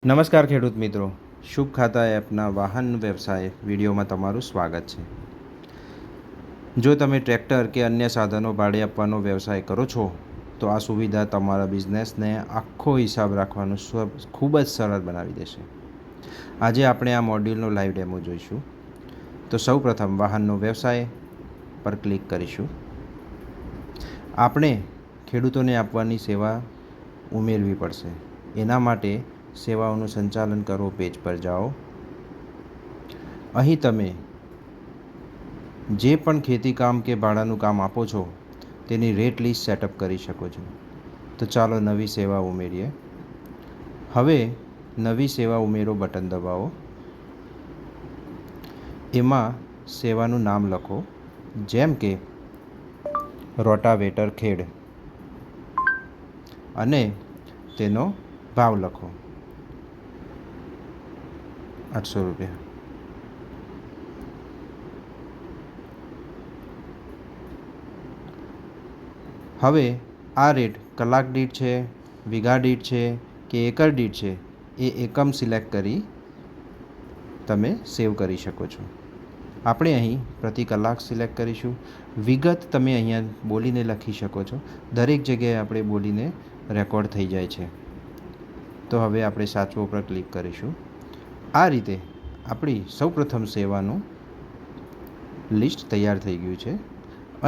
નમસ્કાર ખેડૂત મિત્રો, શુભ ખાતા એપના વાહન વ્યવસાય વિડીયોમાં તમારું સ્વાગત છે. જો તમે ટ્રેક્ટર કે અન્ય સાધનો ભાડે આપવાનો વ્યવસાય કરો છો તો આ સુવિધા તમારા બિઝનેસને આખો હિસાબ રાખવાનું ખૂબ જ સરળ બનાવી દેશે. આજે આપણે આ મોડ્યુલનો લાઈવ ડેમો જોઈશું. તો સૌપ્રથમ વાહનનો વ્યવસાય પર ક્લિક કરીશું. આપણે ખેડૂતોને આપવાની સેવા ઉમેરવી પડશે. એના માટે સેવાઓનું સંચાલન કરો પેજ પર જાઓ. અહીં તમે જે પણ ખેતી કામ કે ભાડાનું કામ આપો છો તેની રેટ લિસ્ટ સેટઅપ કરી શકો છો. તો ચાલો નવી સેવા ઉમેરીએ. હવે નવી સેવા ઉમેરો બટન દબાવો. એમાં સેવાનું નામ લખો, જેમ કે રોટાવેટર ખેડ, અને તેનો ભાવ લખો 800 રૂપિયા. હવે આ રેટ કલાક દીઠ છે, વીઘા દીઠ છે કે એકર દીઠ છે એ એકમ સિલેક્ટ કરી તમે સેવ કરી શકો છો. આપણે અહીં પ્રતિ કલાક સિલેક્ટ કરીશું. વિગત તમે અહીંયા બોલીને લખી શકો છો. દરેક જગ્યાએ આપણે બોલીને રેકોર્ડ થઈ જાય છે. તો હવે આપણે સાચવો પર ક્લિક કરીશું. આ રીતે આપણી સૌપ્રથમ સેવાનું લિસ્ટ તૈયાર થઈ ગયું છે.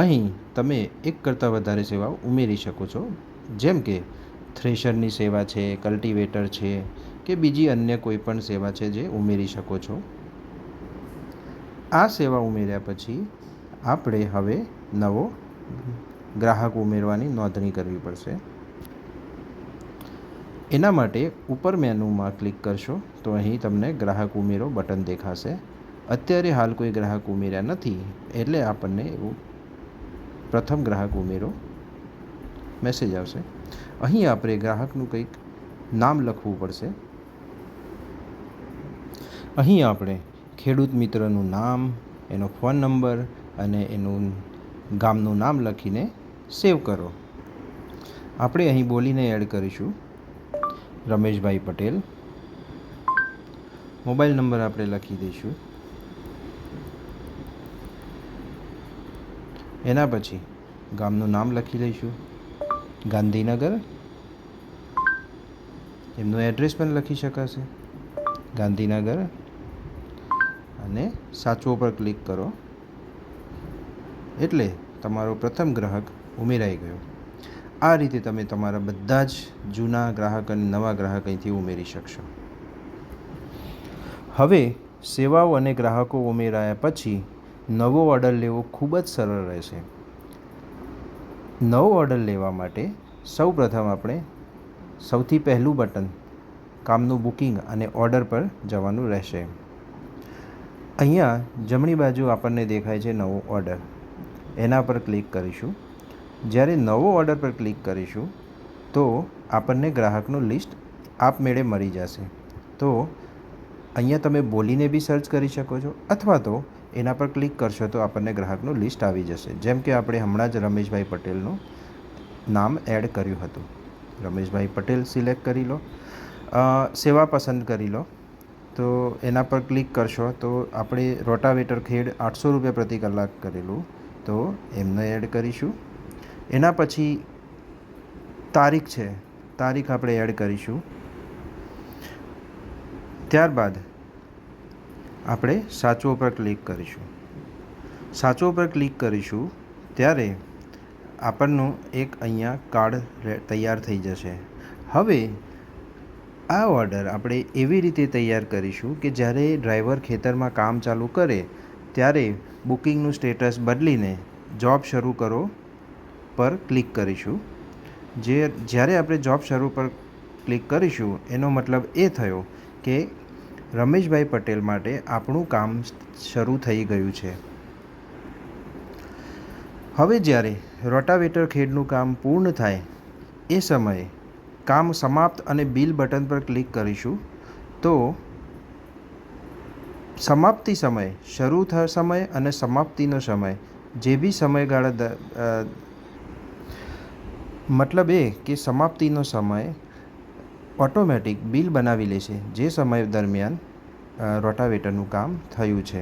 અહીં તમે એક કરતાં વધારે સેવાઓ ઉમેરી શકો છો, જેમ કે થ્રેશરની સેવા છે, કલ્ટિવેટર છે કે બીજી અન્ય કોઈ પણ સેવા છે જે ઉમેરી શકો છો. આ સેવા ઉમેર્યા પછી આપણે હવે નવો ગ્રાહક ઉમેરવાની નોંધણી કરવી પડશે. એના માટે ઉપર મેનુમાં ક્લિક કરશો તો અહીં તમને ગ્રાહક ઉમેરો બટન દેખાશે. અત્યારે હાલ કોઈ ગ્રાહક ઉમેર્યા નથી એટલે આપણને એવું પ્રથમ ગ્રાહક ઉમેરો મેસેજ આવશે. અહીં આપણે ગ્રાહકનું કંઈક નામ લખવું પડશે. અહીં આપણે ખેડૂત મિત્રનું નામ, એનો ફોન નંબર અને એનું ગામનું નામ લખીને સેવ કરો. આપણે અહીં બોલીને એડ કરીશું રમેશભાઈ પટેલ. મોબાઈલ નંબર આપણે લખી દઈશું. એના પછી ગામનું નામ લખી લઈશું, ગાંધીનગર. એમનું એડ્રેસ પણ લખી શકાશે, ગાંધીનગર, અને સાચવો પર ક્લિક કરો એટલે તમારો પ્રથમ ગ્રાહક ઉમેરાઈ ગયો. આ રીતે તમે તમારા બધા જ જૂના ગ્રાહક અને નવા ગ્રાહક અહીંથી ઉમેરી શકશો. હવે સેવાઓ અને ગ્રાહકો ઉમેરાયા પછી નવો ઓર્ડર લેવો ખૂબ જ સરળ રહેશે. નવો ઓર્ડર લેવા માટે સૌપ્રથમ આપણે સૌથી પહેલું બટન કામનું બુકિંગ અને ઓર્ડર પર જવાનું રહેશે. અહીંયા જમણી બાજુ આપણને દેખાય છે નવો ઓર્ડર. એના પર ક્લિક કરીશું. જ્યારે નવો ઓર્ડર પર ક્લિક કરીશું તો આપણને ગ્રાહકનું લિસ્ટ આપમેળે મળી જશે. તો અહીંયા તમે બોલીને બી સર્ચ કરી શકો છો, અથવા તો એના પર ક્લિક કરશો તો આપણને ગ્રાહકનું લિસ્ટ આવી જશે. જેમ કે આપણે હમણાં જ રમેશભાઈ પટેલનું નામ એડ કર્યું હતું. રમેશભાઈ પટેલ સિલેક્ટ કરી લો, સેવા પસંદ કરી લો. તો એના પર ક્લિક કરશો તો આપણે રોટાવેટર ખેડ 800 રૂપિયા પ્રતિ કલાક કરેલું, તો એમને એડ કરીશું. એના પછી તારીખ છે, તારીખ આપણે એડ કરીશું. ત્યારબાદ આપણે સાચવો પર ક્લિક કરીશું. સાચવો પર ક્લિક કરીશું ત્યારે આપણનું એક અહીંયા કાર્ડ તૈયાર થઈ જશે. હવે આ ઓર્ડર આપણે એવી રીતે તૈયાર કરીશું કે જ્યારે ડ્રાઈવર ખેતરમાં કામ ચાલુ કરે ત્યારે બુકિંગનું સ્ટેટસ બદલીને જોબ શરૂ કરો પર ક્લિક કરીશું. જ્યારે આપણે જોબ શરૂ પર ક્લિક કરીશું એનો મતલબ એ થયો કે રમેશભાઈ પટેલ માટે આપણું કામ શરૂ થઈ ગયું છે. હવે જ્યારે રોટાવેટર ખેડનું કામ પૂર્ણ થાય એ સમયે કામ સમાપ્ત અને બિલ બટન પર ક્લિક કરીશું. તો સમાપ્તિ સમય, શરૂ સમય અને સમાપ્તિનો સમય જે બી સમયગાળા મતલબ એ કે સમાપ્તિનો સમય ઓટોમેટિક બિલ બનાવી લેશે જે સમય દરમિયાન રોટાવેટરનું કામ થયું છે.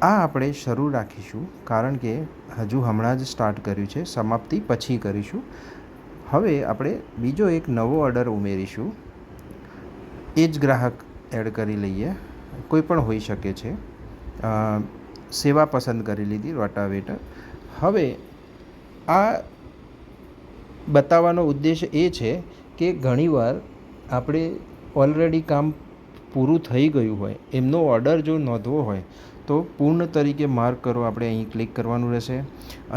આ આપણે શરૂ રાખીશું કારણ કે હજુ હમણાં જ સ્ટાર્ટ કર્યું છે, સમાપ્તિ પછી કરીશું. હવે આપણે બીજો એક નવો ઓર્ડર ઉમેરીશું. એ જ ગ્રાહક એડ કરી લઈએ, કોઈ પણ હોઈ શકે છે. સેવા પસંદ કરી લીધી રોટાવેટર. હવે આ બતાવવાનો ઉદ્દેશ એ છે કે ઘણીવાર આપણે ઓલરેડી કામ પૂરું થઈ ગયું હોય, એમનો ઓર્ડર જો નોંધવો હોય તો પૂર્ણ તરીકે માર્ક કરો, આપણે અહીં ક્લિક કરવાનું રહેશે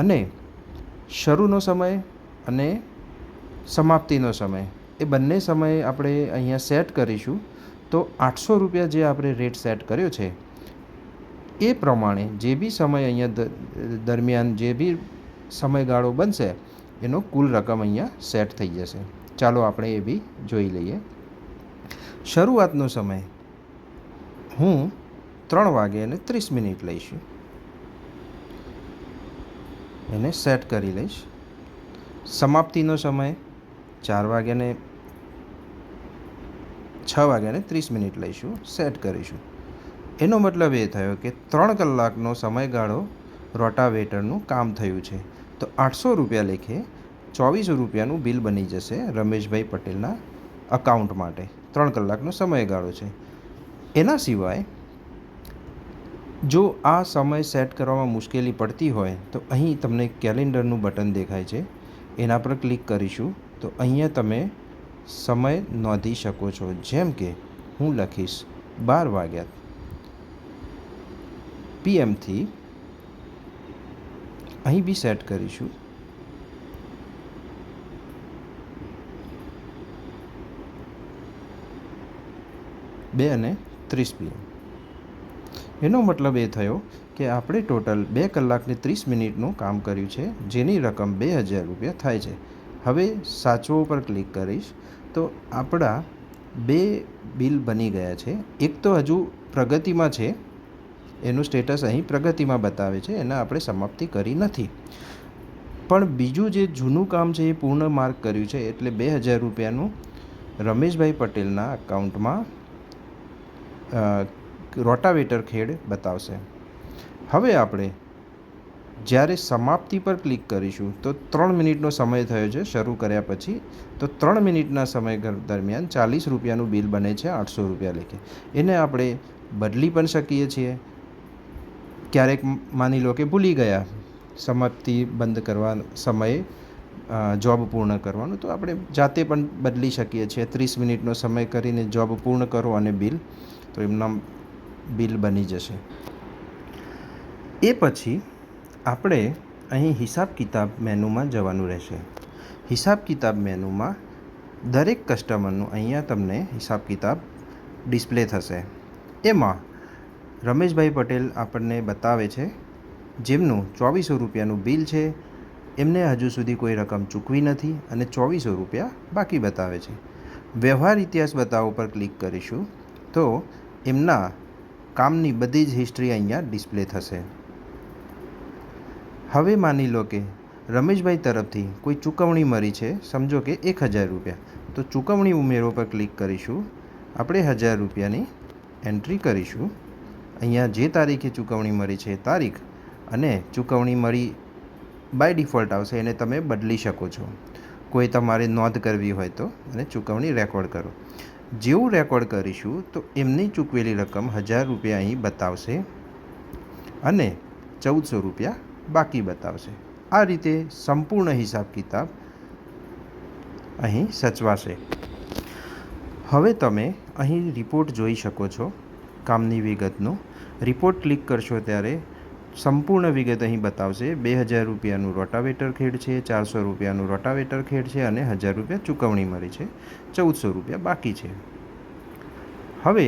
અને શરૂનો સમય અને સમાપ્તિનો સમય એ બંને સમયે આપણે અહીંયા સેટ કરીશું. તો 800 રૂપિયા જે આપણે રેટ સેટ કર્યો છે એ પ્રમાણે જે બી સમય અહીંયા દરમિયાન જે બી સમયગાળો બનશે એનો કુલ રકમ અહીંયા સેટ થઈ જશે. ચાલો આપણે એ બી જોઈ લઈએ. શરૂઆતનો સમય હું 3:30 લઈશું, એને સેટ કરી લઈશ. સમાપ્તિનો સમય 6:30 લઈશું, સેટ કરીશું. એનો મતલબ એ થયો કે 3 કલાકનો સમયગાળો રોટાવેટરનું કામ થયું છે. તો 800 રૂપિયા લેખે 2400 રૂપિયાનું બિલ બની જશે રમેશભાઈ પટેલના અકાઉન્ટ માટે. 3 કલાકનો સમયગાળો છે. એના સિવાય જો આ સમય સેટ કરવામાં મુશ્કેલી પડતી હોય તો અહીં તમને કેલેન્ડરનું બટન દેખાય છે, એના પર ક્લિક કરીશું તો અહીંયા તમે સમય નોંધી શકો છો. જેમ કે હું લખીશ 12 વાગ્યા PM અહીં બી સેટ કરીશું. 2:30 PM. એનો મતલબ એ થયો કે આપણે ટોટલ 2 કલાક ને 30 મિનિટનું કામ કર્યું છે, જેની રકમ 2000 રૂપિયા થાય છે. હવે સાચવો પર ક્લિક કરીશ તો આપણા 2 બિલ બની ગયા છે. એક તો હજુ પ્રગતિમાં છે, એનું સ્ટેટસ અહીં પ્રગતિમાં બતાવે છે, એના આપણે સમાપ્તિ કરી નથી. પણ બીજું જે જૂનું કામ છે એ પૂર્ણ માર્ક કર્યું છે, એટલે 2000 રૂપિયાનું રમેશભાઈ પટેલના અકાઉન્ટમાં રોટાવેટર ખેડ બતાવશે. હવે આપણે જ્યારે સમાપ્તિ પર ક્લિક કરીશું તો 3 મિનિટનો સમય થયો છે શરૂ કર્યા પછી. તો 3 મિનિટના સમય દરમિયાન 40 રૂપિયાનું બિલ બને છે 800 રૂપિયા લેખે. એને આપણે બદલી પણ શકીએ છીએ. ક્યારેક માની લો કે ભૂલી ગયા સમાપ્તિ બંધ કરવા સમયે જોબ પૂર્ણ કરવાનું, તો આપણે જાતે પણ બદલી શકીએ છીએ. 30 મિનિટનો સમય કરીને જોબ પૂર્ણ કરો અને બિલ, તો એમના બિલ બની જશે. એ પછી આપણે અહીં હિસાબ કિતાબ મેનુમાં જવાનું રહેશે. હિસાબ કિતાબ મેનુમાં દરેક કસ્ટમરનું અહીંયા તમને હિસાબ કિતાબ ડિસ્પ્લે થશે. એમાં રમેશભાઈ પટેલ આપણને બતાવે છે જેમનું 2400 રૂપિયાનું બિલ છે, એમને હજુ સુધી કોઈ રકમ ચૂકવી નથી અને 2400 રૂપિયા બાકી બતાવે છે. વ્યવહાર ઇતિહાસ બતાવો પર ક્લિક કરીશું તો એમના કામની બધી જ હિસ્ટ્રી અહીંયા ડિસ્પ્લે થશે. હવે માની લો કે રમેશભાઈ તરફથી કોઈ ચૂકવણી મળી છે, સમજો કે 1000 રૂપિયા, તો ચૂકવણી ઉમેરો પર ક્લિક કરીશું. આપણે 1000 રૂપિયાની એન્ટ્રી કરીશું. અહીંયા જે તારીખે ચૂકવણી મળી છે એ તારીખ અને ચૂકવણી મળી બાય ડિફોલ્ટ આવશે, એને તમે બદલી શકો છો. કોઈ તમારે નોંધ કરવી હોય તો અને ચૂકવણી રેકોર્ડ કરો. જેવું રેકોર્ડ કરીશું તો એમની ચૂકવેલી રકમ 1000 રૂપિયા અહીં બતાવશે અને 1400 રૂપિયા બાકી બતાવશે. આ રીતે સંપૂર્ણ હિસાબ કિતાબ અહીં સચવાશે. હવે તમે અહીં રિપોર્ટ જોઈ શકો છો કામની વિગતનો. રિપોર્ટ ક્લિક કરશો ત્યારે સંપૂર્ણ વિગત અહીં બતાવશે. 2000 રૂપિયાનું રોટાવેટર ખેડ છે, 400 રૂપિયાનું રોટાવેટર ખેડ છે અને 1000 રૂપિયા ચૂકવણી મળી છે, 1400 રૂપિયા બાકી છે. હવે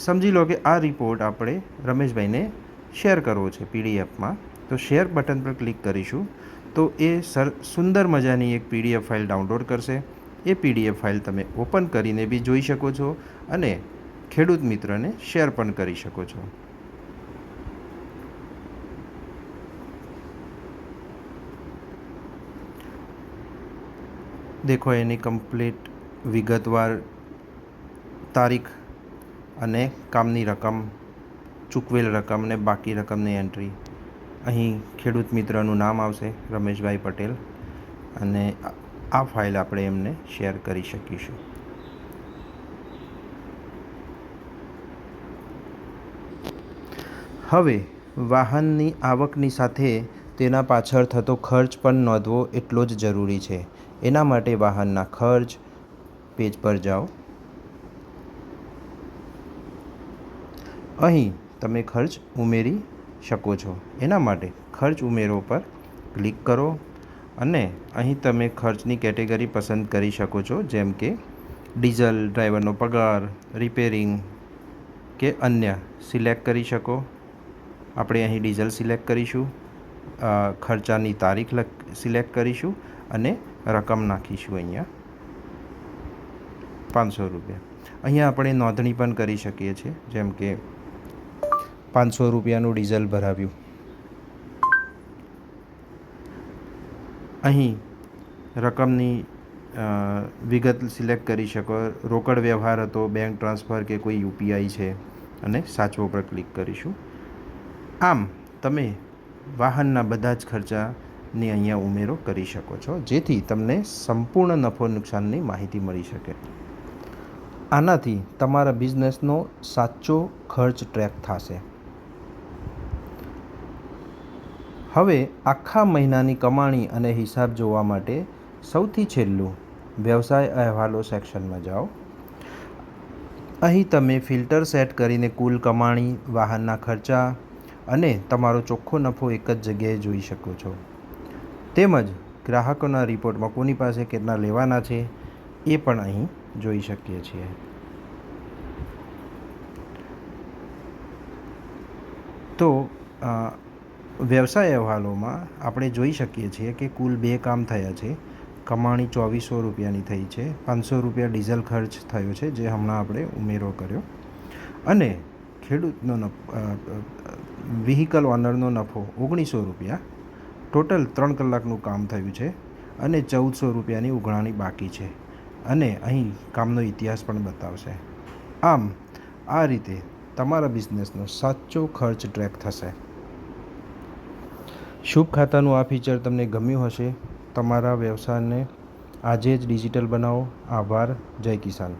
સમજી લો કે આ રિપોર્ટ આપણે રમેશભાઈને શેર કરવો છે પીડીએફમાં. તો શેર બટન પર ક્લિક કરીશું તો એ સુંદર મજાની એક પીડીએફ ફાઇલ ડાઉનલોડ કરશે. એ પીડીએફ ફાઇલ તમે ઓપન કરીને બી જોઈ શકો છો અને ખેડૂત મિત્રને શેર પણ કરી શકો છો. દેખો એની કમ્પ્લીટ વિગતવાર તારીખ અને કામની રકમ, ચૂકવેલ રકમ અને બાકી રકમની એન્ટ્રી. અહીં ખેડૂત મિત્રનું નામ આવશે, રમેશભાઈ પટેલ, અને આ ફાઇલ આપણે એમને શેર કરી શકીશું. હવે વાહનની આવકની સાથે તેના પાછળ થતો ખર્ચ પણ નોંધવો એટલો જ જરૂરી છે. એના માટે વાહનના ખર્ચ પેજ પર જાઓ. અહીં તમે ખર્ચ ઉમેરી શકો છો. એના માટે ખર્ચ ઉમેરો પર ક્લિક કરો અને અહીં તમે ખર્ચની કેટેગરી પસંદ કરી શકો છો, જેમ કે ડીઝલ, ડ્રાઈવરનો પગાર, રિપેરિંગ કે અન્ય સિલેક્ટ કરી શકો. આપણે અહીં ડીઝલ સિલેક્ટ કરીશું, ખર્ચાની તારીખ સિલેક્ટ કરીશું અને રકમ નાખીશું અહીંયા 500 રૂપિયા. અહીંયા આપણે નોંધણી પણ કરી શકીએ છીએ, જેમ કે 500 રૂપિયાનું ડીઝલ ભરાવ્યું. અહીં રકમની વિગત સિલેક્ટ કરી શકો. રોકડ વ્યવહાર હતો, બેંક ટ્રાન્સફર કે કોઈ યુપીઆઈ છે, અને સાચવો પર ક્લિક કરીશું. આમ તમે વાહનના બધા જ ખર્ચાની અહીંયા ઉમેરો કરી શકો છો, જેથી તમને સંપૂર્ણ નફો નુકસાનની માહિતી મળી શકે. આનાથી તમારા બિઝનેસનો સાચો ખર્ચ ટ્રેક થશે. હવે આખા મહિનાની કમાણી અને હિસાબ જોવા માટે સૌથી છેલ્લું વ્યવસાય અહેવાલો સેક્શનમાં જાઓ. અહીં તમે ફિલ્ટર સેટ કરીને કુલ કમાણી, વાહનના ખર્ચા અને તમારો ચોખ્ખો નફો એક જ જગ્યાએ જોઈ શકો છો. તેમજ ગ્રાહકોના રિપોર્ટમાં કોની પાસે કેટલા લેવાના છે એ પણ અહીં જોઈ શકીએ છીએ. તો વ્યવસાય અહેવાલોમાં આપણે જોઈ શકીએ છીએ કે કુલ 2 કામ થયા છે. કમાણી 2400 રૂપિયાની થઈ છે. 500 રૂપિયા ડીઝલ ખર્ચ થયો છે, જે હમણાં આપણે ઉમેરો કર્યો, અને ખેડૂતનો વ્હીકલ ઓનરનો નફો 1900 રૂપિયા. ટોટલ 3 કલાકનું કામ થયું છે અને 1400 રૂપિયાની ઉઘરાણી બાકી છે, અને અહીં કામનો ઇતિહાસ પણ બતાવશે. આમ આ રીતે તમારા બિઝનેસનો સાચો ખર્ચ ટ્રેક થશે. શુભ ખાતાનું આ ફીચર તમને ગમ્યું હશે. તમારા વ્યવસાયને આજે જ ડિજિટલ બનાવો. આભાર. જય કિસાન.